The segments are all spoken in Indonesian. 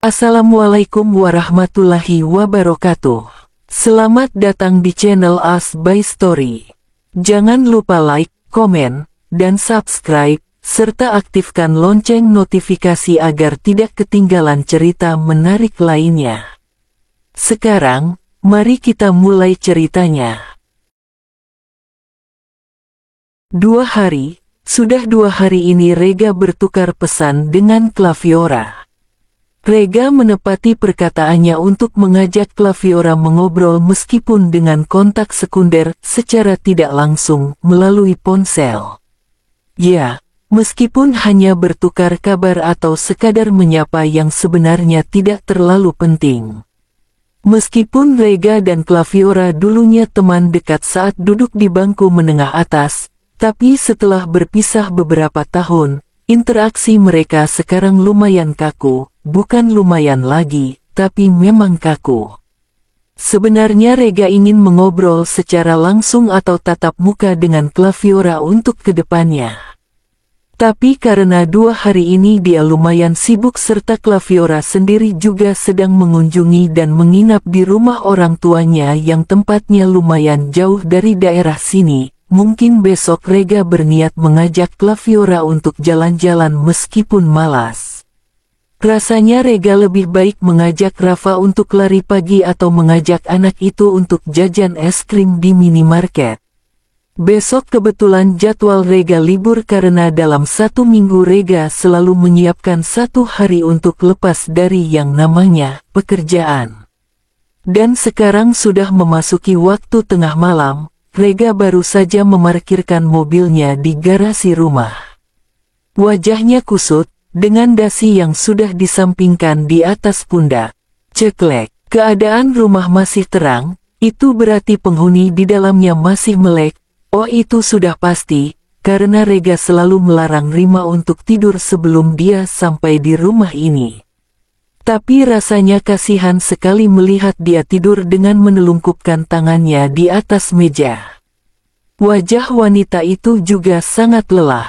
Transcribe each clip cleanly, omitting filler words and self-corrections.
Assalamualaikum warahmatullahi wabarakatuh. Selamat datang di channel As by Story. Jangan lupa like, komen, dan subscribe, serta aktifkan lonceng notifikasi agar tidak ketinggalan cerita menarik lainnya. Sekarang, mari kita mulai ceritanya. Sudah dua hari ini Rega bertukar pesan dengan Claviora. Rega menepati perkataannya untuk mengajak Claviora mengobrol meskipun dengan kontak sekunder secara tidak langsung melalui ponsel. Ya, meskipun hanya bertukar kabar atau sekadar menyapa yang sebenarnya tidak terlalu penting. Meskipun Rega dan Claviora dulunya teman dekat saat duduk di bangku menengah atas, tapi setelah berpisah beberapa tahun, interaksi mereka sekarang lumayan kaku, bukan lumayan lagi, tapi memang kaku. Sebenarnya Rega ingin mengobrol secara langsung atau tatap muka dengan Claviora untuk kedepannya. Tapi karena 2 hari ini dia lumayan sibuk serta Claviora sendiri juga sedang mengunjungi dan menginap di rumah orang tuanya yang tempatnya lumayan jauh dari daerah sini, mungkin besok Rega berniat mengajak Claviora untuk jalan-jalan meskipun malas. Rasanya Rega lebih baik mengajak Rafa untuk lari pagi atau mengajak anak itu untuk jajan es krim di minimarket. Besok kebetulan jadwal Rega libur karena dalam 1 minggu Rega selalu menyiapkan 1 hari untuk lepas dari yang namanya pekerjaan. Dan sekarang sudah memasuki waktu tengah malam. Rega baru saja memarkirkan mobilnya di garasi rumah. Wajahnya kusut, dengan dasi yang sudah disampingkan di atas pundak. Ceklek, keadaan rumah masih terang, itu berarti penghuni di dalamnya masih melek. Oh itu sudah pasti, karena Rega selalu melarang Rima untuk tidur sebelum dia sampai di rumah ini. Tapi rasanya kasihan sekali melihat dia tidur dengan menelungkupkan tangannya di atas meja. Wajah wanita itu juga sangat lelah.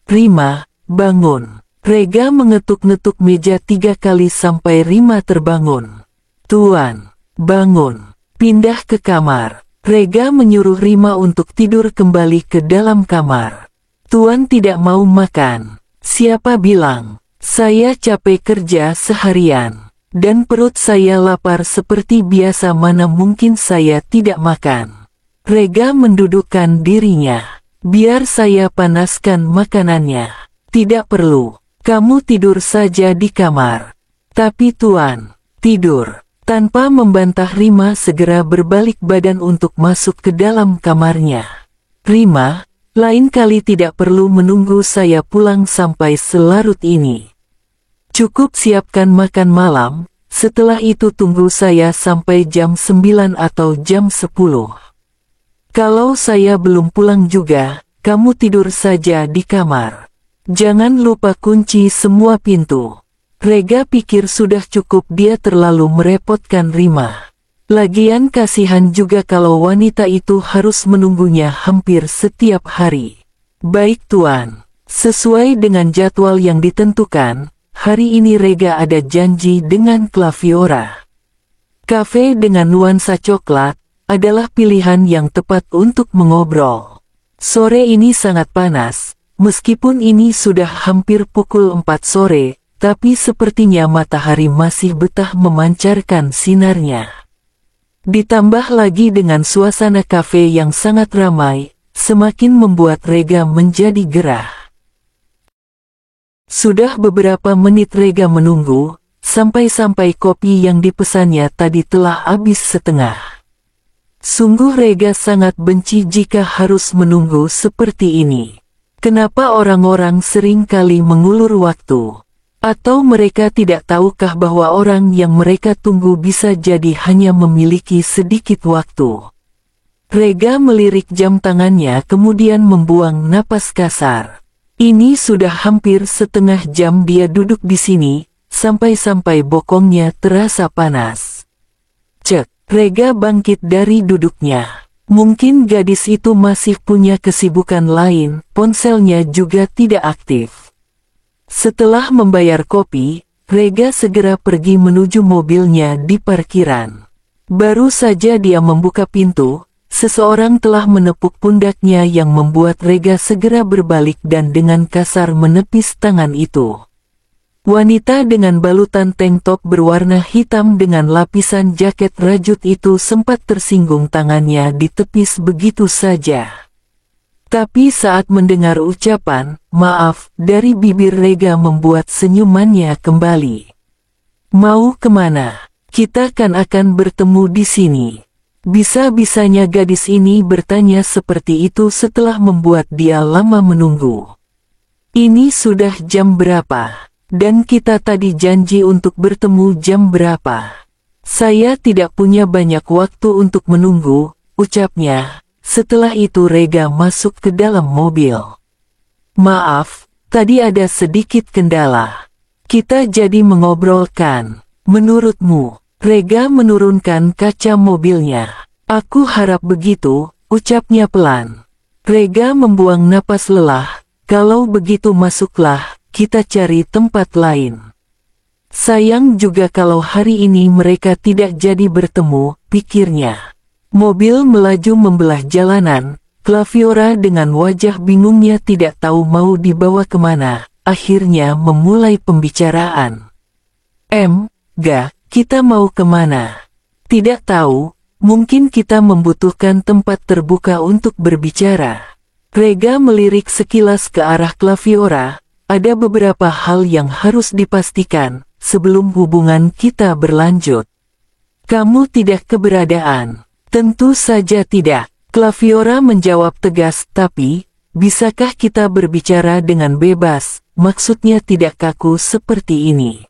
Rima, bangun. Rega mengetuk-ngetuk meja 3 kali sampai Rima terbangun. Tuan, bangun. Pindah ke kamar. Rega menyuruh Rima untuk tidur kembali ke dalam kamar. Tuan tidak mau makan. Siapa bilang? Saya capek kerja seharian, dan perut saya lapar seperti biasa, mana mungkin saya tidak makan. Rega mendudukkan dirinya. Biar saya panaskan makanannya. Tidak perlu, kamu tidur saja di kamar. Tapi Tuan, tidur. Tanpa membantah Rima segera berbalik badan untuk masuk ke dalam kamarnya. Rima, lain kali tidak perlu menunggu saya pulang sampai selarut ini. Cukup siapkan makan malam, setelah itu tunggu saya sampai jam 9 atau jam 10. Kalau saya belum pulang juga, kamu tidur saja di kamar. Jangan lupa kunci semua pintu. Rega pikir sudah cukup dia terlalu merepotkan Rima. Lagian kasihan juga kalau wanita itu harus menunggunya hampir setiap hari. Baik Tuan, sesuai dengan jadwal yang ditentukan, hari ini Rega ada janji dengan Claviora. Kafe dengan nuansa coklat adalah pilihan yang tepat untuk mengobrol. Sore ini sangat panas, meskipun ini sudah hampir pukul 4 sore, tapi sepertinya matahari masih betah memancarkan sinarnya. Ditambah lagi dengan suasana kafe yang sangat ramai, semakin membuat Rega menjadi gerah. Sudah beberapa menit Rega menunggu, sampai-sampai kopi yang dipesannya tadi telah habis setengah. Sungguh Rega sangat benci jika harus menunggu seperti ini. Kenapa orang-orang sering kali mengulur waktu? Atau mereka tidak tahukah bahwa orang yang mereka tunggu bisa jadi hanya memiliki sedikit waktu? Rega melirik jam tangannya kemudian membuang napas kasar. Ini sudah hampir setengah jam dia duduk di sini, sampai-sampai bokongnya terasa panas. Cek, Rega bangkit dari duduknya. Mungkin gadis itu masih punya kesibukan lain, ponselnya juga tidak aktif. Setelah membayar kopi, Rega segera pergi menuju mobilnya di parkiran. Baru saja dia membuka pintu, seseorang telah menepuk pundaknya yang membuat Rega segera berbalik dan dengan kasar menepis tangan itu. Wanita dengan balutan tank top berwarna hitam dengan lapisan jaket rajut itu sempat tersinggung, tangannya ditepis begitu saja. Tapi saat mendengar ucapan "maaf" dari bibir Rega membuat senyumannya kembali. "Mau kemana? Kita kan akan bertemu di sini." Bisa-bisanya gadis ini bertanya seperti itu setelah membuat dia lama menunggu. "Ini sudah jam berapa? Dan kita tadi janji untuk bertemu jam berapa?" "Saya tidak punya banyak waktu untuk menunggu," ucapnya. Setelah itu Rega masuk ke dalam mobil. "Maaf, tadi ada sedikit kendala. Kita jadi mengobrolkan. Menurutmu?" Rega menurunkan kaca mobilnya. "Aku harap begitu," ucapnya pelan. Rega membuang napas lelah. "Kalau begitu masuklah, kita cari tempat lain." Sayang juga kalau hari ini mereka tidak jadi bertemu, pikirnya. Mobil melaju membelah jalanan. Claviora dengan wajah bingungnya tidak tahu mau dibawa kemana, akhirnya memulai pembicaraan. Ga, kita mau kemana?" "Tidak tahu, mungkin kita membutuhkan tempat terbuka untuk berbicara." Rega melirik sekilas ke arah Claviora. "Ada beberapa hal yang harus dipastikan sebelum hubungan kita berlanjut." "Kamu tidak keberadaan?" "Tentu saja tidak," Claviora menjawab tegas. "Tapi, bisakah kita berbicara dengan bebas, maksudnya tidak kaku seperti ini.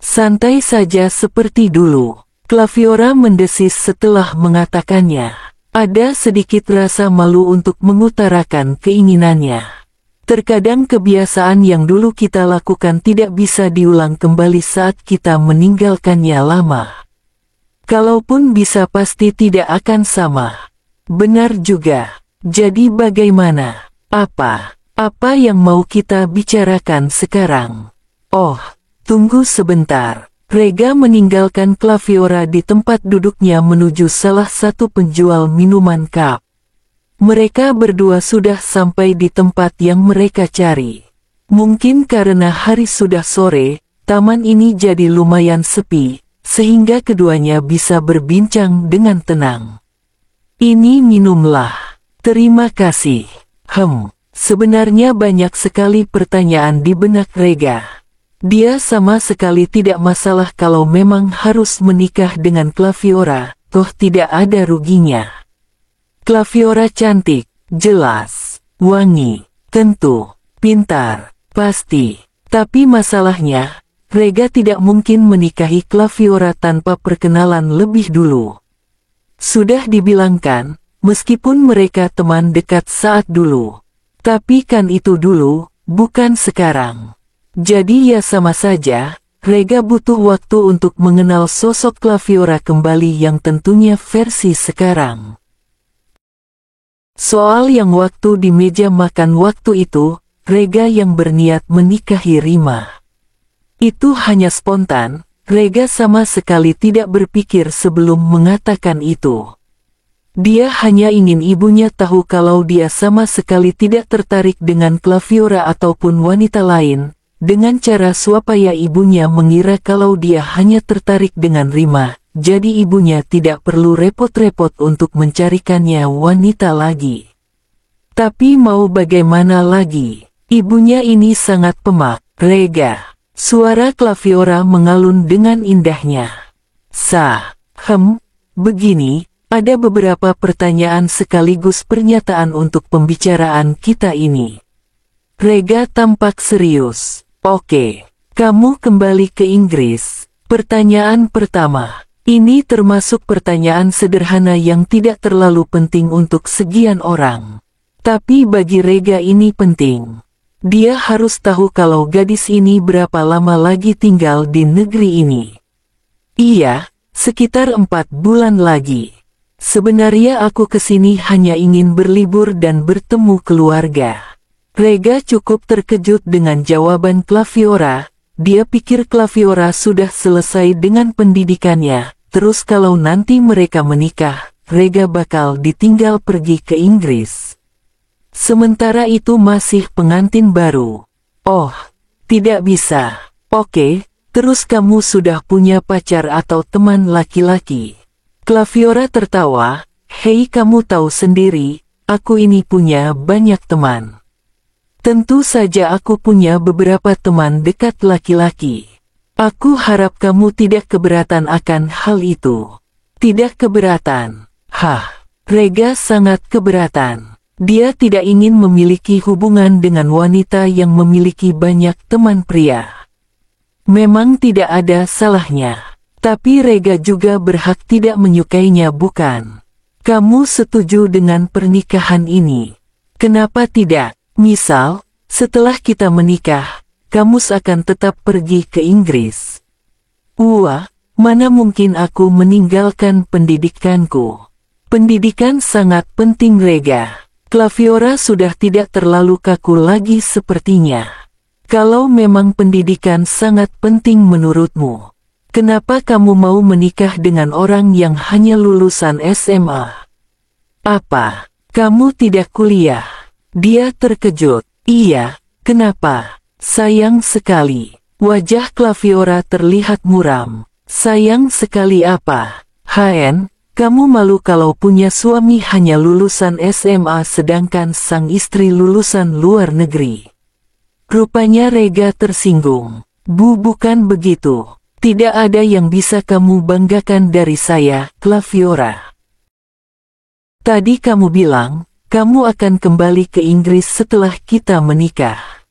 Santai saja seperti dulu." Claviora mendesis setelah mengatakannya. Ada sedikit rasa malu untuk mengutarakan keinginannya. "Terkadang kebiasaan yang dulu kita lakukan tidak bisa diulang kembali saat kita meninggalkannya lama. Kalaupun bisa pasti tidak akan sama." "Benar juga. Jadi bagaimana? Apa yang mau kita bicarakan sekarang?" "Oh, tunggu sebentar." Rega meninggalkan Claviora di tempat duduknya menuju salah satu penjual minuman cup. Mereka berdua sudah sampai di tempat yang mereka cari. Mungkin karena hari sudah sore, taman ini jadi lumayan sepi, sehingga keduanya bisa berbincang dengan tenang. "Ini minumlah." "Terima kasih." Sebenarnya banyak sekali pertanyaan di benak Rega. Dia sama sekali tidak masalah kalau memang harus menikah dengan Claviora, toh tidak ada ruginya. Claviora cantik, jelas, wangi, tentu, pintar, pasti. Tapi masalahnya, Rega tidak mungkin menikahi Claviora tanpa perkenalan lebih dulu. Sudah dibilangkan, meskipun mereka teman dekat saat dulu. Tapi kan itu dulu, bukan sekarang. Jadi ya sama saja, Rega butuh waktu untuk mengenal sosok Claviora kembali yang tentunya versi sekarang. Soal yang waktu di meja makan waktu itu, Rega yang berniat menikahi Rima. Itu hanya spontan, Rega sama sekali tidak berpikir sebelum mengatakan itu. Dia hanya ingin ibunya tahu kalau dia sama sekali tidak tertarik dengan Claviora ataupun wanita lain, dengan cara supaya ibunya mengira kalau dia hanya tertarik dengan Rima, jadi ibunya tidak perlu repot-repot untuk mencarikannya wanita lagi. Tapi mau bagaimana lagi, ibunya ini sangat pemak. "Rega." Suara Claviora mengalun dengan indahnya. Begini, ada beberapa pertanyaan sekaligus pernyataan untuk pembicaraan kita ini." Rega tampak serius. "Oke, kamu kembali ke Inggris." Pertanyaan pertama. Ini termasuk pertanyaan sederhana yang tidak terlalu penting untuk sekian orang. Tapi bagi Rega ini penting. Dia harus tahu kalau gadis ini berapa lama lagi tinggal di negeri ini. "Iya, sekitar 4 bulan lagi. Sebenarnya aku kesini hanya ingin berlibur dan bertemu keluarga." Rega cukup terkejut dengan jawaban Claviora. dia pikir Claviora sudah selesai dengan pendidikannya, terus kalau nanti mereka menikah, Rega bakal ditinggal pergi ke Inggris. Sementara itu masih pengantin baru. Oh, tidak bisa. Oke, terus kamu sudah punya pacar atau teman laki-laki? Claviora tertawa, hei kamu tahu sendiri, aku ini punya banyak teman. Tentu saja aku punya beberapa teman dekat laki-laki. Aku harap kamu tidak keberatan akan hal itu. Tidak keberatan. Hah, Rega sangat keberatan. Dia tidak ingin memiliki hubungan dengan wanita yang memiliki banyak teman pria. Memang tidak ada salahnya. Tapi Rega juga berhak tidak menyukainya, bukan? Kamu setuju dengan pernikahan ini? Kenapa tidak? Misal, setelah kita menikah, kamu akan tetap pergi ke Inggris. Wah, mana mungkin aku meninggalkan pendidikanku. Pendidikan sangat penting, Rega. Claviora sudah tidak terlalu kaku lagi sepertinya. Kalau memang pendidikan sangat penting menurutmu, kenapa kamu mau menikah dengan orang yang hanya lulusan SMA? Apa, kamu tidak kuliah? Dia terkejut. Iya, kenapa? Sayang sekali. Wajah Claviora terlihat muram. Sayang sekali apa? HN, kamu malu kalau punya suami hanya lulusan SMA sedangkan sang istri lulusan luar negeri. Rupanya Rega tersinggung. Bukan begitu. Tidak ada yang bisa kamu banggakan dari saya, Claviora. Tadi kamu bilang, kamu akan kembali ke Inggris setelah kita menikah.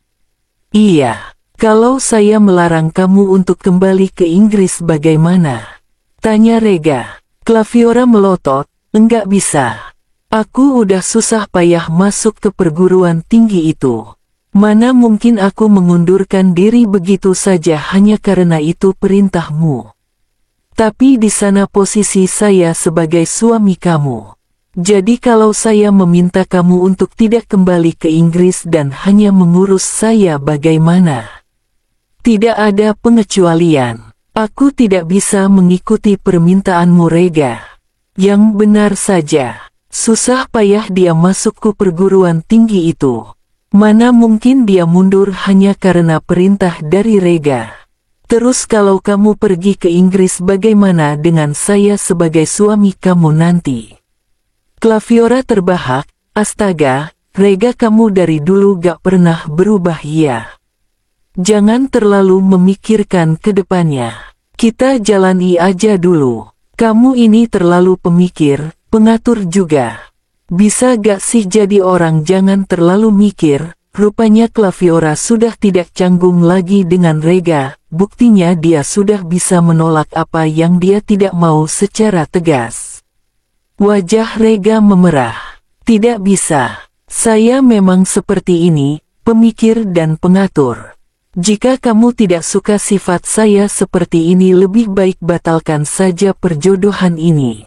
Iya, kalau saya melarang kamu untuk kembali ke Inggris bagaimana? Tanya Rega. Claviora melotot, enggak bisa. Aku udah susah payah masuk ke perguruan tinggi itu. Mana mungkin aku mengundurkan diri begitu saja hanya karena itu perintahmu. Tapi di sana posisi saya sebagai suami kamu. Jadi kalau saya meminta kamu untuk tidak kembali ke Inggris dan hanya mengurus saya bagaimana? Tidak ada pengecualian. Aku tidak bisa mengikuti permintaanmu, Rega. Yang benar saja, susah payah dia masuk ke perguruan tinggi itu. Mana mungkin dia mundur hanya karena perintah dari Rega. Terus kalau kamu pergi ke Inggris bagaimana dengan saya sebagai suami kamu nanti? Claviora terbahak, astaga, Rega kamu dari dulu gak pernah berubah ya. Jangan terlalu memikirkan ke depannya. Kita jalani aja dulu. Kamu ini terlalu pemikir, pengatur juga. Bisa gak sih jadi orang jangan terlalu mikir? Rupanya Claviora sudah tidak canggung lagi dengan Rega, buktinya dia sudah bisa menolak apa yang dia tidak mau secara tegas. Wajah Rega memerah. Tidak bisa. Saya memang seperti ini, pemikir dan pengatur. Jika kamu tidak suka sifat saya seperti ini lebih baik batalkan saja perjodohan ini.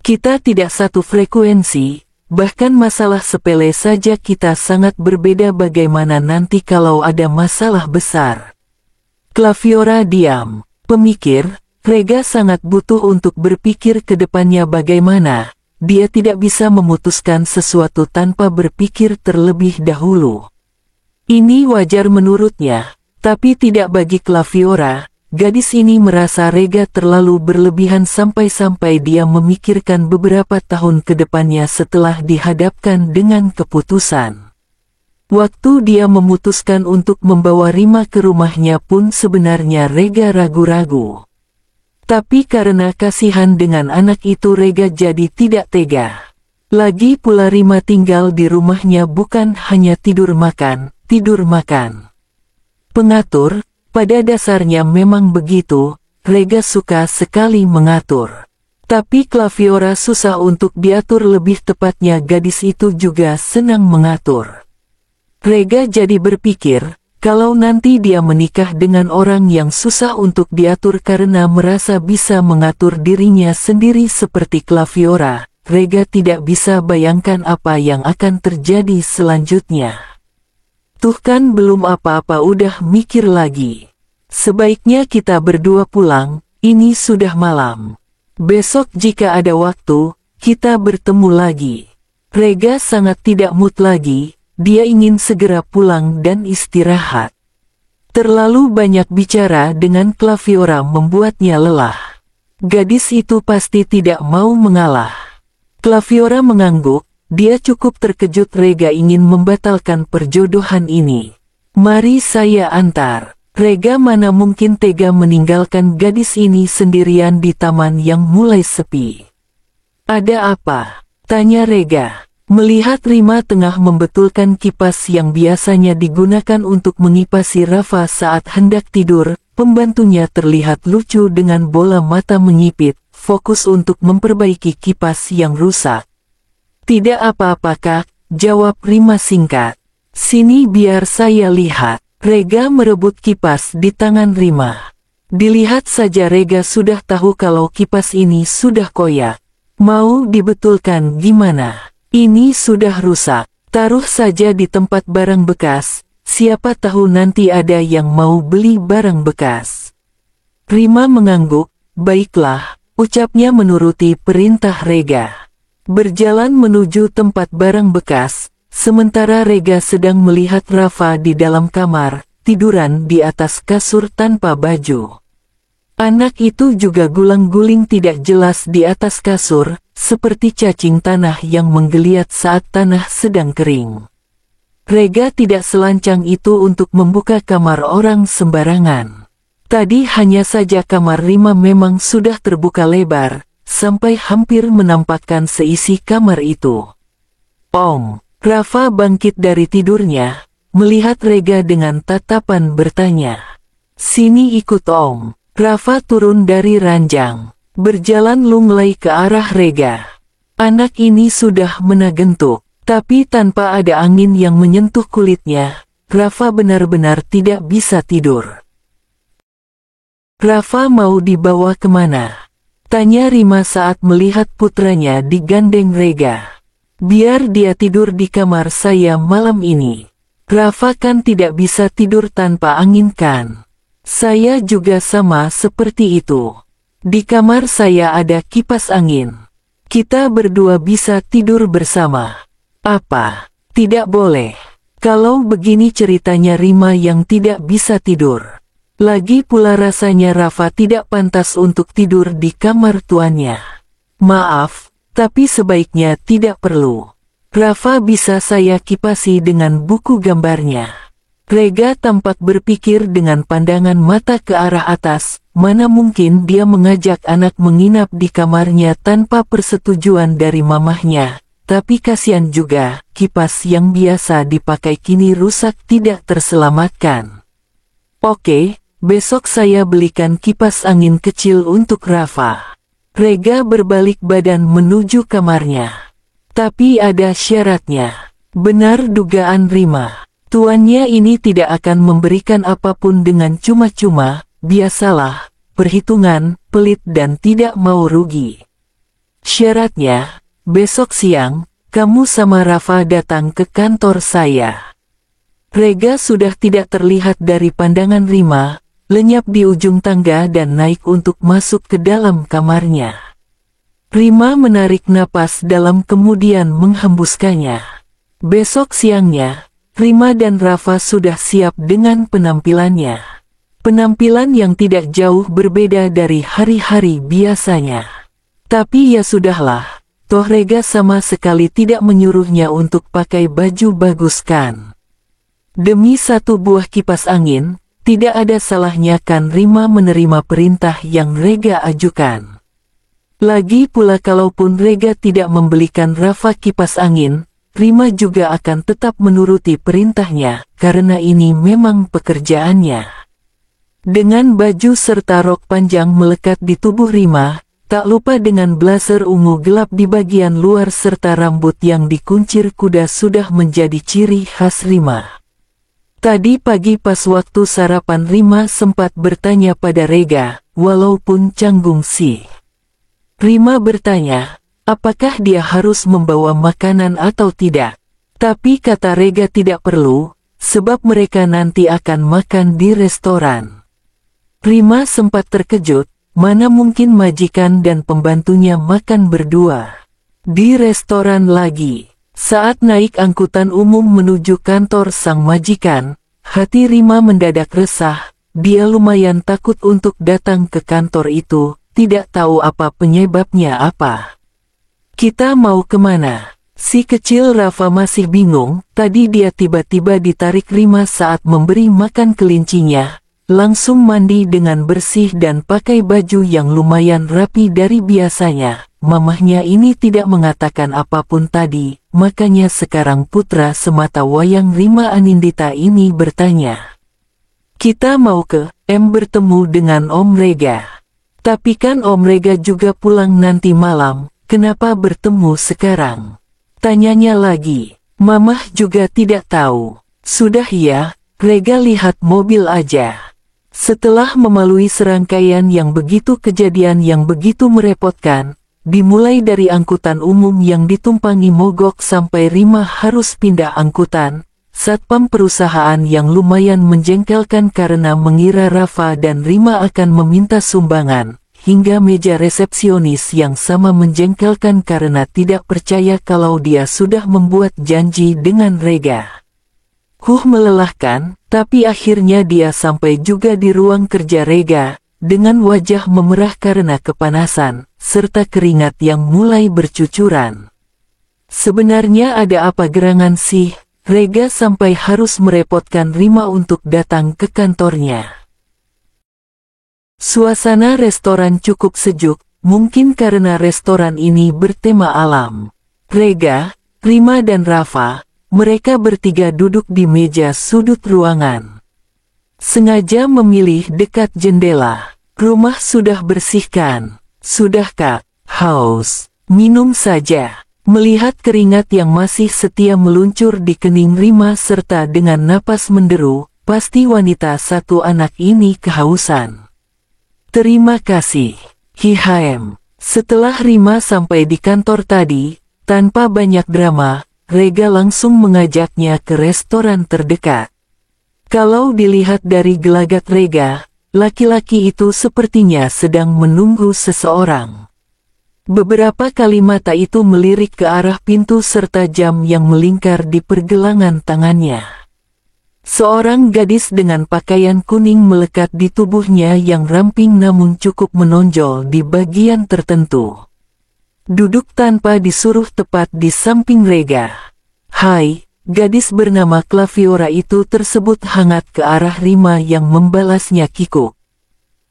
Kita tidak satu frekuensi, bahkan masalah sepele saja kita sangat berbeda bagaimana nanti kalau ada masalah besar. Claviora diam. Pemikir, Rega sangat butuh untuk berpikir ke depannya bagaimana. Dia tidak bisa memutuskan sesuatu tanpa berpikir terlebih dahulu. Ini wajar menurutnya, tapi tidak bagi Claviora. Gadis ini merasa Rega terlalu berlebihan sampai-sampai dia memikirkan beberapa tahun ke depannya setelah dihadapkan dengan keputusan. Waktu dia memutuskan untuk membawa Rima ke rumahnya pun sebenarnya Rega ragu-ragu. Tapi karena kasihan dengan anak itu Rega jadi tidak tega. Lagi pula Rima tinggal di rumahnya bukan hanya tidur makan. Pengatur, pada dasarnya memang begitu, Rega suka sekali mengatur. Tapi Claviora susah untuk diatur, lebih tepatnya gadis itu juga senang mengatur. Rega jadi berpikir, kalau nanti dia menikah dengan orang yang susah untuk diatur karena merasa bisa mengatur dirinya sendiri seperti Claviora, Rega tidak bisa bayangkan apa yang akan terjadi selanjutnya. Tuh kan belum apa-apa udah mikir lagi. Sebaiknya kita berdua pulang, ini sudah malam. Besok jika ada waktu, kita bertemu lagi. Rega sangat tidak mood lagi, dia ingin segera pulang dan istirahat. Terlalu banyak bicara dengan Claviora membuatnya lelah. Gadis itu pasti tidak mau mengalah. Claviora mengangguk, dia cukup terkejut Rega ingin membatalkan perjodohan ini. Mari saya antar. Rega mana mungkin tega meninggalkan gadis ini sendirian di taman yang mulai sepi. Ada apa? Tanya Rega. Melihat Rima tengah membetulkan kipas yang biasanya digunakan untuk mengipasi Rafa saat hendak tidur, pembantunya terlihat lucu dengan bola mata menyipit, fokus untuk memperbaiki kipas yang rusak. Tidak apa-apa Kak, jawab Rima singkat. Sini biar saya lihat. Rega merebut kipas di tangan Rima. Dilihat saja Rega sudah tahu kalau kipas ini sudah koyak. Mau dibetulkan gimana? Ini sudah rusak. Taruh saja di tempat barang bekas. Siapa tahu nanti ada yang mau beli barang bekas. Rima mengangguk. Baiklah, ucapnya menuruti perintah Rega. Berjalan menuju tempat barang bekas. Sementara Rega sedang melihat Rafa di dalam kamar, tiduran di atas kasur tanpa baju. Anak itu juga gulang-guling tidak jelas di atas kasur, seperti cacing tanah yang menggeliat saat tanah sedang kering. Rega tidak selancang itu untuk membuka kamar orang sembarangan. Tadi hanya saja kamar Rima memang sudah terbuka lebar, sampai hampir menampakkan seisi kamar itu. Om. Rafa bangkit dari tidurnya, melihat Rega dengan tatapan bertanya. Sini ikut Om. Rafa turun dari ranjang, berjalan lunglai ke arah Rega. Anak ini sudah menagentuk, tapi tanpa ada angin yang menyentuh kulitnya, Rafa benar-benar tidak bisa tidur. Rafa mau dibawa kemana? Tanya Rima saat melihat putranya digandeng Rega. Biar dia tidur di kamar saya malam ini. Rafa kan tidak bisa tidur tanpa angin kan? Saya juga sama seperti itu. Di kamar saya ada kipas angin. Kita berdua bisa tidur bersama. Apa? Tidak boleh. Kalau begini ceritanya Rima yang tidak bisa tidur. Lagi pula rasanya Rafa tidak pantas untuk tidur di kamar tuannya. Maaf. Tapi sebaiknya tidak perlu. Rafa bisa saya kipasi dengan buku gambarnya. Rega tampak berpikir dengan pandangan mata ke arah atas, mana mungkin dia mengajak anak menginap di kamarnya tanpa persetujuan dari mamahnya. Tapi kasihan juga, kipas yang biasa dipakai kini rusak tidak terselamatkan. Oke, besok saya belikan kipas angin kecil untuk Rafa. Rega berbalik badan menuju kamarnya. Tapi ada syaratnya. Benar dugaan Rima. Tuannya ini tidak akan memberikan apapun dengan cuma-cuma, biasalah, perhitungan, pelit dan tidak mau rugi. Syaratnya, besok siang, kamu sama Rafa datang ke kantor saya. Rega sudah tidak terlihat dari pandangan Rima, lenyap di ujung tangga dan naik untuk masuk ke dalam kamarnya. Rima menarik napas dalam kemudian menghembuskannya. Besok siangnya, Rima dan Rafa sudah siap dengan penampilannya. Penampilan yang tidak jauh berbeda dari hari-hari biasanya. Tapi ya sudahlah, toh Rega sama sekali tidak menyuruhnya untuk pakai baju bagus kan. Demi satu buah kipas angin, tidak ada salahnya kan Rima menerima perintah yang Rega ajukan. Lagi pula kalaupun Rega tidak membelikan Rafa kipas angin, Rima juga akan tetap menuruti perintahnya, karena ini memang pekerjaannya. Dengan baju serta rok panjang melekat di tubuh Rima, tak lupa dengan blazer ungu gelap di bagian luar serta rambut yang dikuncir kuda sudah menjadi ciri khas Rima. Tadi pagi pas waktu sarapan Rima sempat bertanya pada Rega, walaupun canggung sih. Rima bertanya, apakah dia harus membawa makanan atau tidak. Tapi kata Rega tidak perlu, sebab mereka nanti akan makan di restoran. Rima sempat terkejut, mana mungkin majikan dan pembantunya makan berdua di restoran lagi. Saat naik angkutan umum menuju kantor sang majikan, hati Rima mendadak resah. Dia lumayan takut untuk datang ke kantor itu, tidak tahu apa penyebabnya apa. Kita mau kemana? Si kecil Rafa masih bingung. Tadi dia tiba-tiba ditarik Rima saat memberi makan kelincinya. Langsung mandi dengan bersih dan pakai baju yang lumayan rapi dari biasanya. Mamahnya ini tidak mengatakan apapun tadi, makanya sekarang putra semata wayang Rima Anindita ini bertanya. Kita mau ke bertemu dengan Om Rega. Tapi kan Om Rega juga pulang nanti malam, kenapa bertemu sekarang? Tanyanya lagi. Mamah juga tidak tahu. Sudah ya, Rega lihat mobil aja. Setelah melalui serangkaian yang begitu kejadian yang begitu merepotkan, dimulai dari angkutan umum yang ditumpangi mogok sampai Rima harus pindah angkutan, satpam perusahaan yang lumayan menjengkelkan karena mengira Rafa dan Rima akan meminta sumbangan, hingga meja resepsionis yang sama menjengkelkan karena tidak percaya kalau dia sudah membuat janji dengan Rega. Melelahkan, tapi akhirnya dia sampai juga di ruang kerja Rega, dengan wajah memerah karena kepanasan, serta keringat yang mulai bercucuran. Sebenarnya ada apa gerangan sih, Rega sampai harus merepotkan Rima untuk datang ke kantornya. Suasana restoran cukup sejuk, mungkin karena restoran ini bertema alam. Rega, Rima dan Rafa, mereka bertiga duduk di meja sudut ruangan. Sengaja memilih dekat jendela. Rumah sudah bersihkan. Sudah Kak, haus. Minum saja. Melihat keringat yang masih setia meluncur di kening Rima serta dengan napas menderu, pasti wanita satu anak ini kehausan. Terima kasih. Hihem. Setelah Rima sampai di kantor tadi, tanpa banyak drama, Rega langsung mengajaknya ke restoran terdekat. Kalau dilihat dari gelagat Rega, laki-laki itu sepertinya sedang menunggu seseorang. Beberapa kali mata itu melirik ke arah pintu serta jam yang melingkar di pergelangan tangannya. Seorang gadis dengan pakaian kuning melekat di tubuhnya yang ramping namun cukup menonjol di bagian tertentu. Duduk tanpa disuruh tepat di samping Rega. Hai, gadis bernama Claviora itu tersebut hangat ke arah Rima yang membalasnya kikuk.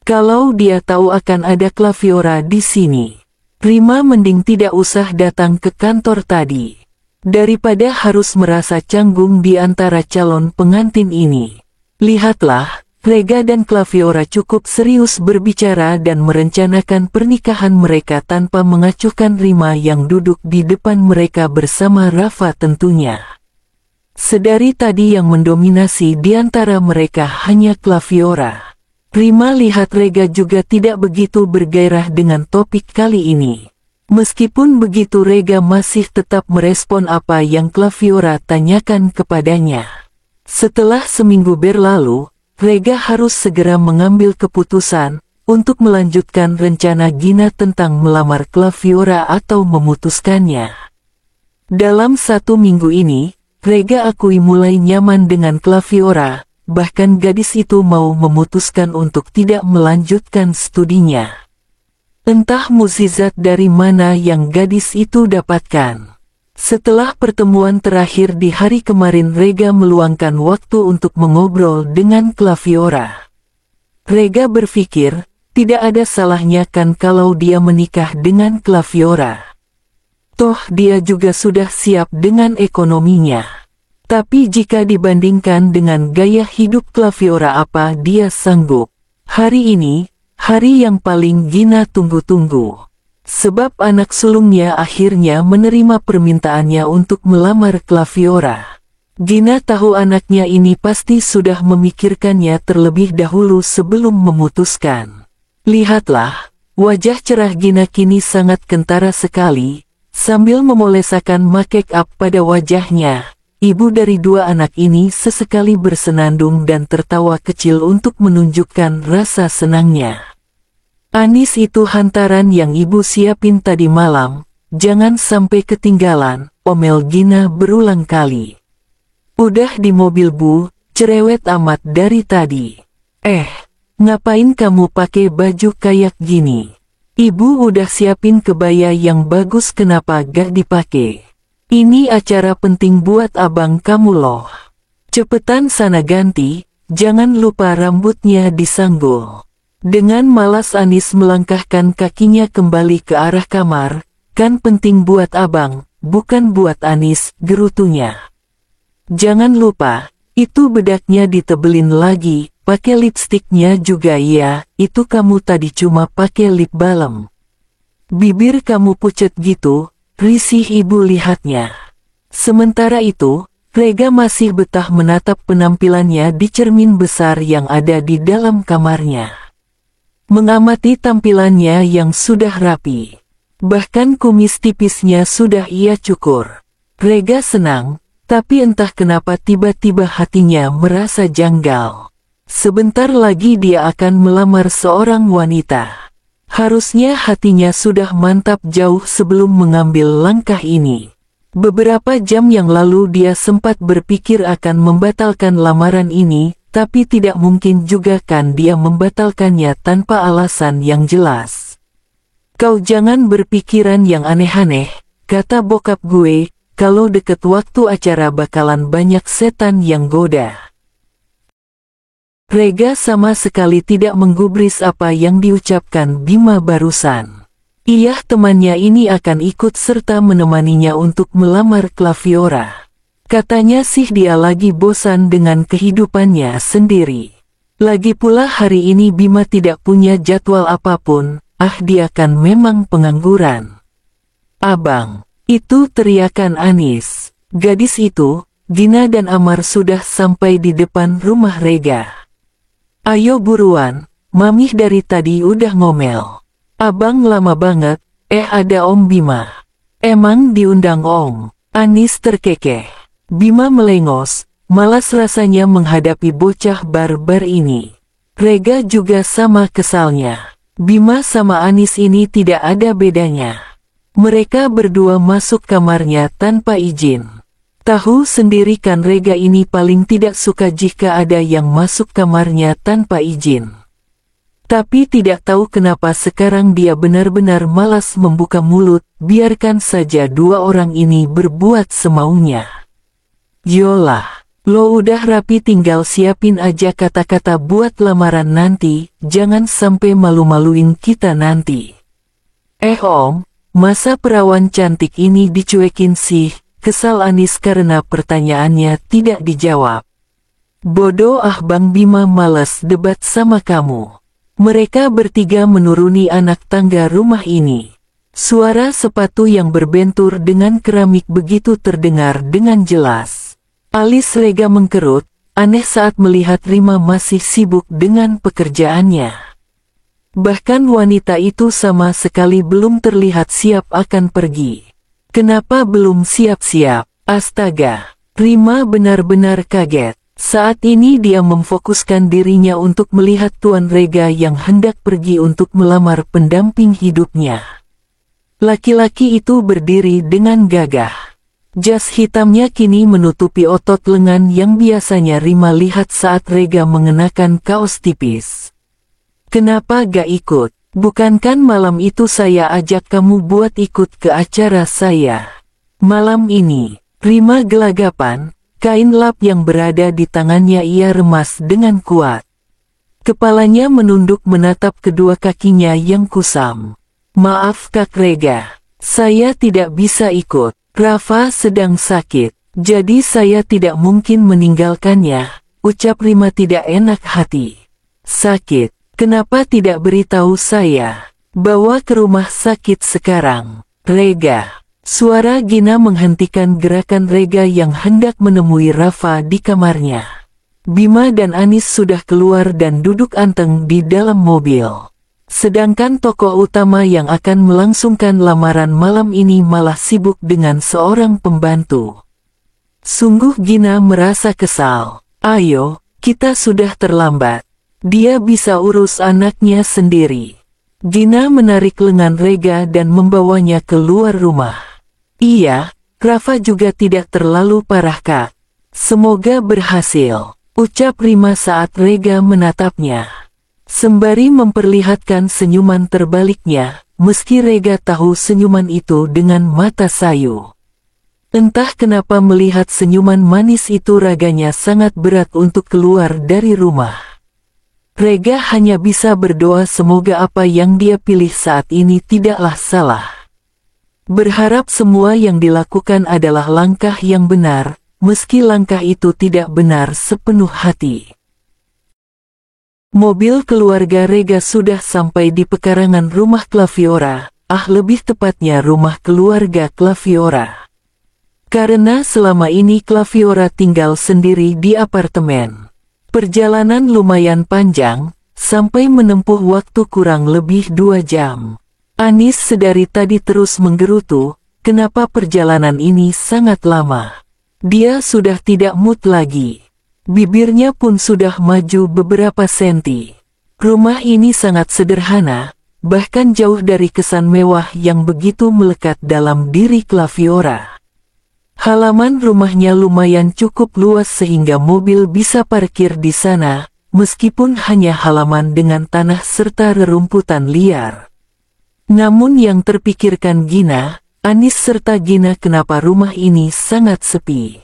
Kalau dia tahu akan ada Claviora di sini, Rima mending tidak usah datang ke kantor tadi. Daripada harus merasa canggung di antara calon pengantin ini. Lihatlah, Rega dan Claviora cukup serius berbicara dan merencanakan pernikahan mereka tanpa mengacuhkan Rima yang duduk di depan mereka bersama Rafa tentunya. Sedari tadi yang mendominasi di antara mereka hanya Claviora. Rima lihat Rega juga tidak begitu bergairah dengan topik kali ini. Meskipun begitu Rega masih tetap merespon apa yang Claviora tanyakan kepadanya. Setelah seminggu berlalu, Rega harus segera mengambil keputusan untuk melanjutkan rencana Gina tentang melamar Claviora atau memutuskannya. Dalam 1 minggu ini, Rega akui mulai nyaman dengan Claviora, bahkan gadis itu mau memutuskan untuk tidak melanjutkan studinya. Entah mukjizat dari mana yang gadis itu dapatkan. Setelah pertemuan terakhir di hari kemarin Rega meluangkan waktu untuk mengobrol dengan Claviora. Rega berpikir, tidak ada salahnya kan kalau dia menikah dengan Claviora. Toh dia juga sudah siap dengan ekonominya. Tapi jika dibandingkan dengan gaya hidup Claviora apa dia sanggup. Hari ini, hari yang paling Gina tunggu-tunggu. Sebab anak sulungnya akhirnya menerima permintaannya untuk melamar Claviora. Gina tahu anaknya ini pasti sudah memikirkannya terlebih dahulu sebelum memutuskan. Lihatlah, wajah cerah Gina kini sangat kentara sekali, sambil memolesakan make up pada wajahnya. ibu dari dua anak ini sesekali bersenandung dan tertawa kecil untuk menunjukkan rasa senangnya. Anis itu hantaran yang ibu siapin tadi malam, jangan sampai ketinggalan, omel Gina berulang kali. Udah di mobil bu, cerewet amat dari tadi. Ngapain kamu pakai baju kayak gini? Ibu udah siapin kebaya yang bagus, kenapa gak dipakai? Ini acara penting buat abang kamu loh. Cepetan sana ganti, jangan lupa rambutnya disanggul. Dengan malas Anis melangkahkan kakinya kembali ke arah kamar. Kan penting buat abang, bukan buat Anis, gerutunya. Jangan lupa, itu bedaknya ditebelin lagi, pakai lipstiknya juga ya, itu kamu tadi cuma pakai lip balm. Bibir kamu pucet gitu, risih ibu lihatnya. Sementara itu, Rega masih betah menatap penampilannya di cermin besar yang ada di dalam kamarnya. Mengamati tampilannya yang sudah rapi. Bahkan kumis tipisnya sudah ia cukur. Rega senang. Tapi entah kenapa tiba-tiba hatinya merasa janggal. Sebentar lagi dia akan melamar seorang wanita. Harusnya hatinya sudah mantap jauh sebelum mengambil langkah ini. Beberapa jam yang lalu dia sempat berpikir akan membatalkan lamaran ini, tapi tidak mungkin juga kan dia membatalkannya tanpa alasan yang jelas. Kau jangan berpikiran yang aneh-aneh, kata bokap gue. Kalau deket waktu acara bakalan banyak setan yang goda. Rega sama sekali tidak menggubris apa yang diucapkan Bima barusan. Iya, temannya ini akan ikut serta menemaninya untuk melamar Claviora. Katanya sih dia lagi bosan dengan kehidupannya sendiri. Lagi pula hari ini Bima tidak punya jadwal apapun, dia kan memang pengangguran. Abang. Itu teriakan Anis. Gadis itu, Gina dan Amar sudah sampai di depan rumah Rega. Ayo buruan, Mamih dari tadi udah ngomel. Abang lama banget, ada Om Bima. Emang diundang Om? Anis terkekeh. Bima melengos, malas rasanya menghadapi bocah barbar ini. Rega juga sama kesalnya. Bima sama Anis ini tidak ada bedanya. Mereka berdua masuk kamarnya tanpa izin. Tahu sendiri kan Rega ini paling tidak suka jika ada yang masuk kamarnya tanpa izin. Tapi tidak tahu kenapa sekarang dia benar-benar malas membuka mulut, biarkan saja dua orang ini berbuat semaunya. Yolah, lo udah rapi tinggal siapin aja kata-kata buat lamaran nanti, jangan sampai malu-maluin kita nanti. Om. Masa perawan cantik ini dicuekin sih, kesal Anis karena pertanyaannya tidak dijawab. Bodoh Bang Bima, malas debat sama kamu. Mereka bertiga menuruni anak tangga rumah ini. Suara sepatu yang berbentur dengan keramik begitu terdengar dengan jelas. Alis Rega mengkerut, aneh saat melihat Rima masih sibuk dengan pekerjaannya. Bahkan wanita itu sama sekali belum terlihat siap akan pergi. Kenapa belum siap-siap? Astaga, Rima benar-benar kaget. Saat ini dia memfokuskan dirinya untuk melihat Tuan Rega yang hendak pergi untuk melamar pendamping hidupnya. Laki-laki itu berdiri dengan gagah. Jas hitamnya kini menutupi otot lengan yang biasanya Rima lihat saat Rega mengenakan kaos tipis. Kenapa gak ikut? Bukankan malam itu saya ajak kamu buat ikut ke acara saya? Malam ini, Rima gelagapan, kain lap yang berada di tangannya ia remas dengan kuat. Kepalanya menunduk menatap kedua kakinya yang kusam. Maaf Kak Rega, saya tidak bisa ikut. Rafa sedang sakit, jadi saya tidak mungkin meninggalkannya, ucap Rima tidak enak hati. Sakit? Kenapa tidak beritahu saya? Bawa ke rumah sakit sekarang. Rega. Suara Gina menghentikan gerakan Rega yang hendak menemui Rafa di kamarnya. Bima dan Anis sudah keluar dan duduk anteng di dalam mobil. Sedangkan tokoh utama yang akan melangsungkan lamaran malam ini malah sibuk dengan seorang pembantu. Sungguh Gina merasa kesal. Ayo, kita sudah terlambat. Dia bisa urus anaknya sendiri. Gina menarik lengan Rega dan membawanya keluar rumah. Iya, Rafa juga tidak terlalu parah Kak. Semoga berhasil, ucap Rima saat Rega menatapnya. Sembari memperlihatkan senyuman terbaliknya, meski Rega tahu senyuman itu dengan mata sayu. Entah kenapa melihat senyuman manis itu raganya sangat berat untuk keluar dari rumah. Rega hanya bisa berdoa semoga apa yang dia pilih saat ini tidaklah salah. Berharap semua yang dilakukan adalah langkah yang benar, meski langkah itu tidak benar sepenuh hati. Mobil keluarga Rega sudah sampai di pekarangan rumah Claviora, lebih tepatnya rumah keluarga Claviora. Karena selama ini Claviora tinggal sendiri di apartemen. Perjalanan lumayan panjang, sampai menempuh waktu kurang lebih 2 jam. Anis sedari tadi terus menggerutu, kenapa perjalanan ini sangat lama. Dia sudah tidak mood lagi. Bibirnya pun sudah maju beberapa senti. Rumah ini sangat sederhana, bahkan jauh dari kesan mewah yang begitu melekat dalam diri Claviora. Halaman rumahnya lumayan cukup luas sehingga mobil bisa parkir di sana, meskipun hanya halaman dengan tanah serta rerumputan liar. Namun yang terpikirkan Gina, Anis serta Gina kenapa rumah ini sangat sepi.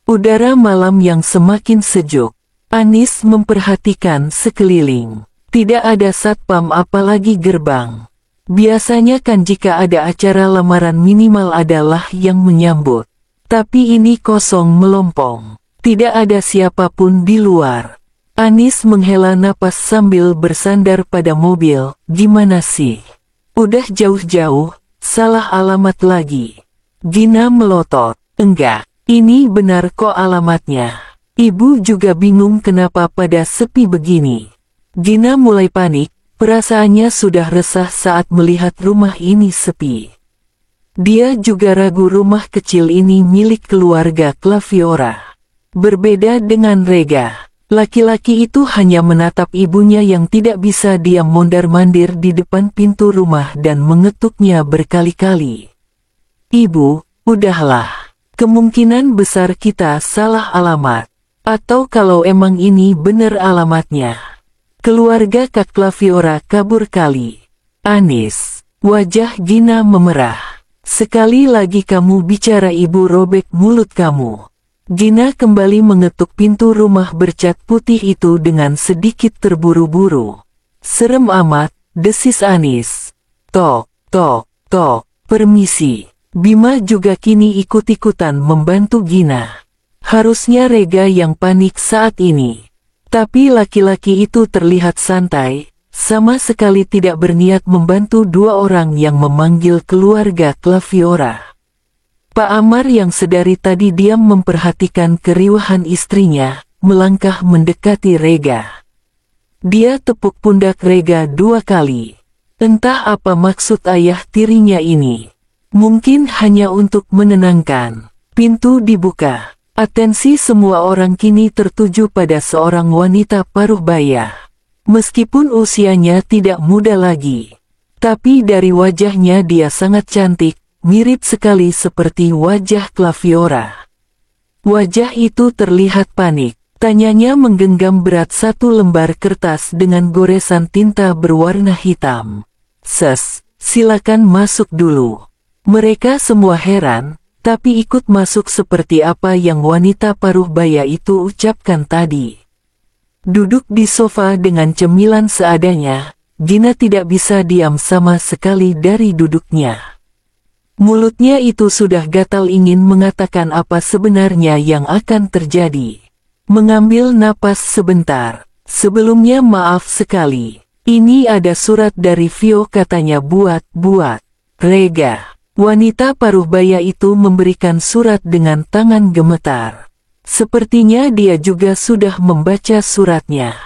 Udara malam yang semakin sejuk. Anis memperhatikan sekeliling. Tidak ada satpam apalagi gerbang. Biasanya kan jika ada acara lamaran minimal adalah yang menyambut. Tapi ini kosong melompong. Tidak ada siapapun di luar. Anis menghela napas sambil bersandar pada mobil. Gimana sih? Udah jauh-jauh, salah alamat lagi. Gina melotot. Enggak, ini benar kok alamatnya. Ibu juga bingung kenapa pada sepi begini. Gina mulai panik, perasaannya sudah resah saat melihat rumah ini sepi. Dia juga ragu rumah kecil ini milik keluarga Claviora. Berbeda dengan Rega, laki-laki itu hanya menatap ibunya yang tidak bisa diam mondar-mandir di depan pintu rumah dan mengetuknya berkali-kali. Ibu, udahlah. Kemungkinan besar kita salah alamat. Atau kalau emang ini bener alamatnya. Keluarga Kak Claviora kabur kali. Anis, wajah Gina memerah. Sekali lagi kamu bicara ibu robek mulut kamu. Gina kembali mengetuk pintu rumah bercat putih itu dengan sedikit terburu-buru. Serem amat, desis Anis. Tok, tok, tok, permisi. Bima juga kini ikut-ikutan membantu Gina. Harusnya Rega yang panik saat ini. Tapi laki-laki itu terlihat santai. Sama sekali tidak berniat membantu 2 orang yang memanggil keluarga Claviora. Pak Amar yang sedari tadi diam memperhatikan keriuhan istrinya, melangkah mendekati Rega. Dia tepuk pundak Rega 2 kali. Entah apa maksud ayah tirinya ini. Mungkin hanya untuk menenangkan. Pintu dibuka. Atensi semua orang kini tertuju pada seorang wanita paruh baya. Meskipun usianya tidak muda lagi, tapi dari wajahnya dia sangat cantik, mirip sekali seperti wajah Claviora. Wajah itu terlihat panik, tanyanya menggenggam berat 1 lembar kertas dengan goresan tinta berwarna hitam. Silakan masuk dulu. Mereka semua heran, tapi ikut masuk seperti apa yang wanita paruh baya itu ucapkan tadi. Duduk di sofa dengan cemilan seadanya, Gina tidak bisa diam sama sekali dari duduknya. Mulutnya itu sudah gatal ingin mengatakan apa sebenarnya yang akan terjadi. Mengambil napas sebentar. Sebelumnya maaf sekali. Ini ada surat dari Vio katanya buat Rega. Wanita paruh baya itu memberikan surat dengan tangan gemetar. Sepertinya dia juga sudah membaca suratnya.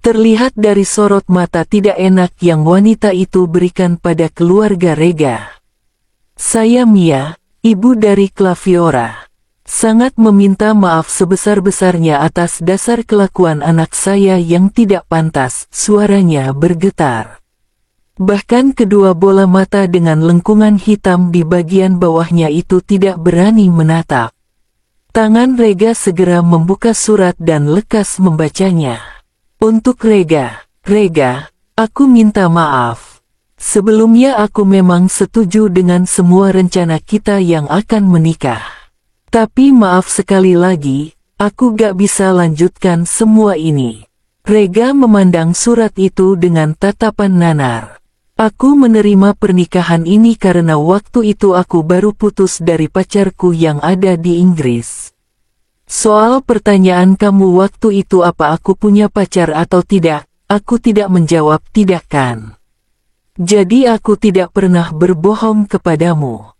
Terlihat dari sorot mata tidak enak yang wanita itu berikan pada keluarga Rega. Saya Mia, ibu dari Claviora. Sangat meminta maaf sebesar-besarnya atas dasar kelakuan anak saya yang tidak pantas, suaranya bergetar. Bahkan kedua bola mata dengan lengkungan hitam di bagian bawahnya itu tidak berani menatap. Tangan Rega segera membuka surat dan lekas membacanya. Untuk Rega, aku minta maaf. Sebelumnya aku memang setuju dengan semua rencana kita yang akan menikah. Tapi maaf sekali lagi, aku gak bisa lanjutkan semua ini. Rega memandang surat itu dengan tatapan nanar. Aku menerima pernikahan ini karena waktu itu aku baru putus dari pacarku yang ada di Inggris. Soal pertanyaan kamu waktu itu apa aku punya pacar atau tidak, aku tidak menjawab tidak kan. Jadi aku tidak pernah berbohong kepadamu.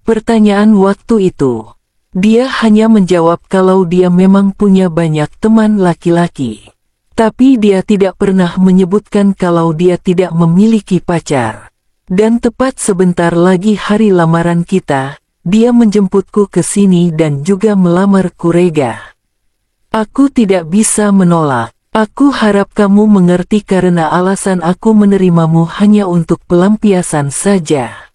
Pertanyaan waktu itu. Dia hanya menjawab kalau dia memang punya banyak teman laki-laki. Tapi dia tidak pernah menyebutkan kalau dia tidak memiliki pacar. Dan tepat sebentar lagi hari lamaran kita, dia menjemputku ke sini dan juga melamarku Rega. Aku tidak bisa menolak. Aku harap kamu mengerti karena alasan aku menerimamu hanya untuk pelampiasan saja.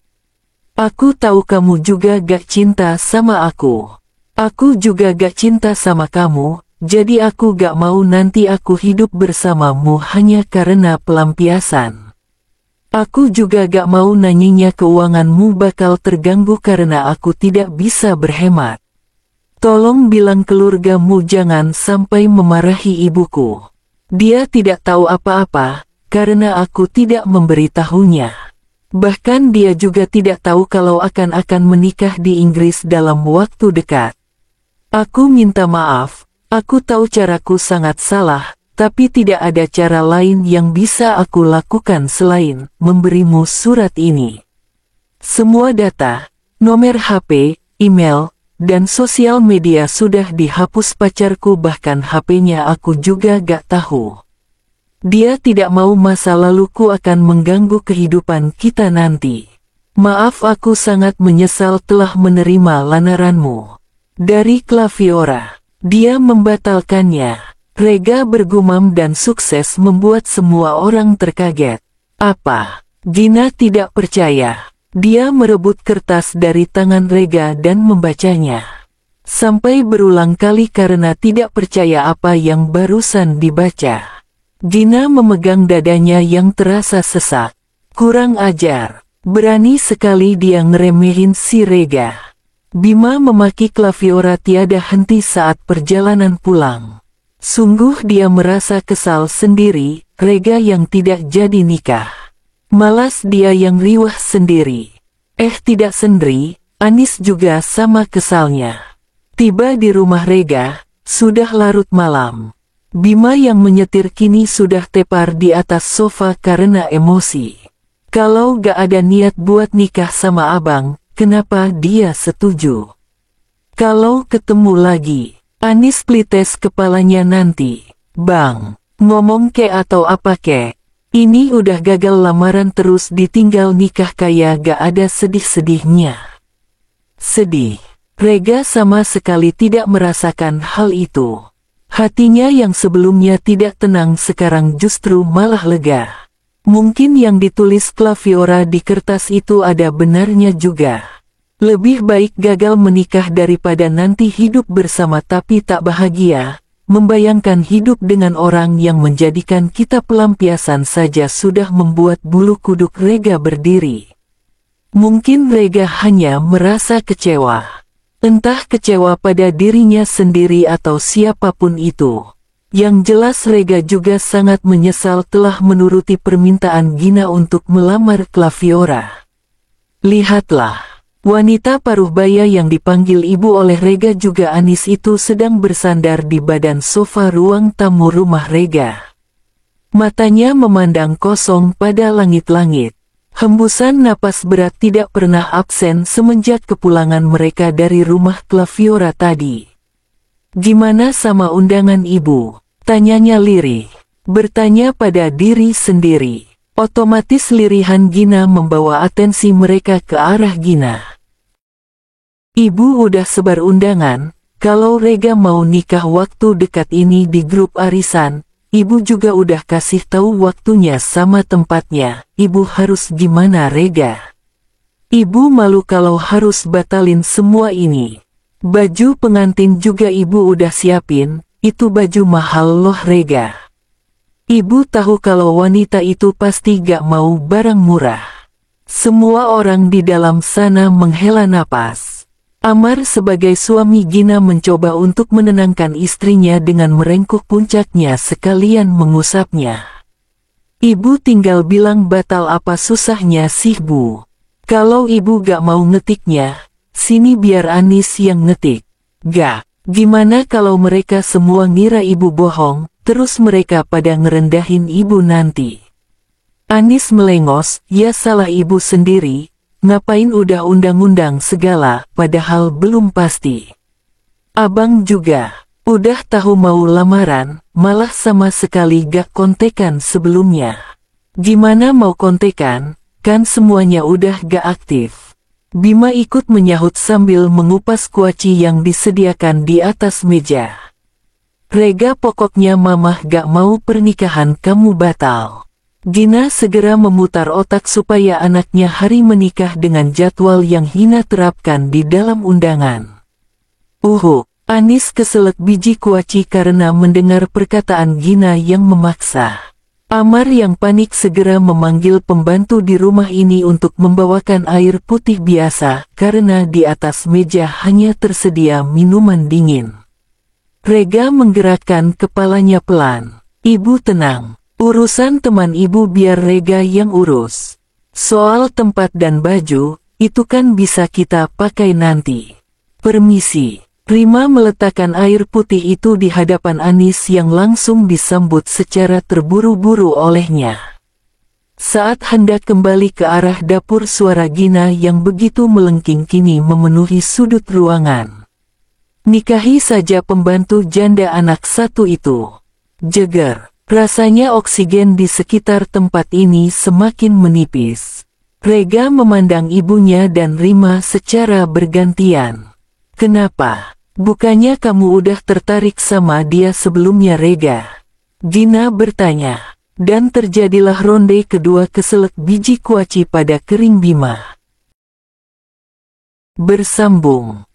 Aku tahu kamu juga gak cinta sama aku. Aku juga gak cinta sama kamu, jadi aku gak mau nanti aku hidup bersamamu hanya karena pelampiasan. Aku juga gak mau nanyinya keuanganmu bakal terganggu karena aku tidak bisa berhemat. Tolong bilang keluargamu jangan sampai memarahi ibuku. Dia tidak tahu apa-apa, karena aku tidak memberitahunya. Bahkan dia juga tidak tahu kalau akan menikah di Inggris dalam waktu dekat. Aku minta maaf, aku tahu caraku sangat salah, tapi tidak ada cara lain yang bisa aku lakukan selain memberimu surat ini. Semua data, nomor HP, email, dan sosial media sudah dihapus pacarku bahkan HP-nya aku juga gak tahu. Dia tidak mau masa laluku akan mengganggu kehidupan kita nanti. Maaf aku sangat menyesal telah menerima lamaranmu. Dari Claviora. Dia membatalkannya. Rega bergumam dan sukses membuat semua orang terkaget. Apa? Gina tidak percaya. Dia merebut kertas dari tangan Rega dan membacanya. Sampai berulang kali karena tidak percaya apa yang barusan dibaca. Gina memegang dadanya yang terasa sesak. Kurang ajar. Berani sekali dia ngeremehin si Rega. Bima memaki Claviora tiada henti saat perjalanan pulang. Sungguh dia merasa kesal sendiri, Rega yang tidak jadi nikah. Malas dia yang riwah sendiri. Tidak sendiri, Anis juga sama kesalnya. Tiba di rumah Rega, sudah larut malam. Bima yang menyetir kini sudah tepar di atas sofa karena emosi. Kalau gak ada niat buat nikah sama abang, kenapa dia setuju? Kalau ketemu lagi, Anis plites kepalanya nanti. Bang, ngomong ke atau apa ke? Ini udah gagal lamaran terus ditinggal nikah kayak gak ada sedih-sedihnya. Sedih. Rega sama sekali tidak merasakan hal itu. Hatinya yang sebelumnya tidak tenang sekarang justru malah lega. Mungkin yang ditulis Claviora di kertas itu ada benarnya juga. Lebih baik gagal menikah daripada nanti hidup bersama tapi tak bahagia. Membayangkan hidup dengan orang yang menjadikan kita pelampiasan saja sudah membuat bulu kuduk Rega berdiri. Mungkin Rega hanya merasa kecewa. Entah kecewa pada dirinya sendiri atau siapapun itu. Yang jelas Rega juga sangat menyesal telah menuruti permintaan Gina untuk melamar Claviora. Lihatlah, wanita paruh baya yang dipanggil ibu oleh Rega juga Anis itu sedang bersandar di badan sofa ruang tamu rumah Rega. Matanya memandang kosong pada langit-langit. Hembusan napas berat tidak pernah absen semenjak kepulangan mereka dari rumah Claviora tadi. Gimana sama undangan ibu? Tanyanya lirih. Bertanya pada diri sendiri. Otomatis lirihan Gina membawa atensi mereka ke arah Gina. Ibu udah sebar undangan, kalau Rega mau nikah waktu dekat ini di grup arisan, Ibu juga udah kasih tahu waktunya sama tempatnya. Ibu harus gimana Rega? Ibu malu kalau harus batalin semua ini. Baju pengantin juga Ibu udah siapin, itu baju mahal loh Rega. Ibu tahu kalau wanita itu pasti gak mau barang murah. Semua orang di dalam sana menghela napas. Amar sebagai suami Gina mencoba untuk menenangkan istrinya dengan merengkuh puncaknya sekalian mengusapnya. Ibu tinggal bilang batal apa susahnya sih Bu? Kalau ibu gak mau ngetiknya, sini biar Anis yang ngetik. Gak, gimana kalau mereka semua ngira ibu bohong, terus mereka pada ngerendahin ibu nanti. Anis melengos, ya salah ibu sendiri. Ngapain udah undang-undang segala, padahal belum pasti. Abang juga, udah tahu mau lamaran, malah sama sekali gak kontekan sebelumnya. Gimana mau kontekan, kan semuanya udah gak aktif. Bima ikut menyahut sambil mengupas kuaci yang disediakan di atas meja. Rega, pokoknya mamah gak mau pernikahan kamu batal. Gina segera memutar otak supaya anaknya hari menikah dengan jadwal yang Hina terapkan di dalam undangan. Anis keselak biji kuaci karena mendengar perkataan Gina yang memaksa. Amar yang panik segera memanggil pembantu di rumah ini untuk membawakan air putih biasa karena di atas meja hanya tersedia minuman dingin. Rega menggerakkan kepalanya pelan. Ibu tenang. Urusan teman ibu biar Rega yang urus. Soal tempat dan baju, itu kan bisa kita pakai nanti. Permisi. Rima meletakkan air putih itu di hadapan Anis yang langsung disambut secara terburu-buru olehnya. Saat hendak kembali ke arah dapur, suara Gina yang begitu melengking kini memenuhi sudut ruangan. Nikahi saja pembantu janda anak satu itu. Jeger. Rasanya oksigen di sekitar tempat ini semakin menipis. Rega memandang ibunya dan Rima secara bergantian. Kenapa? Bukannya kamu udah tertarik sama dia sebelumnya Rega? Gina bertanya. Dan terjadilah ronde kedua keselak biji kuaci pada kering Bima. Bersambung.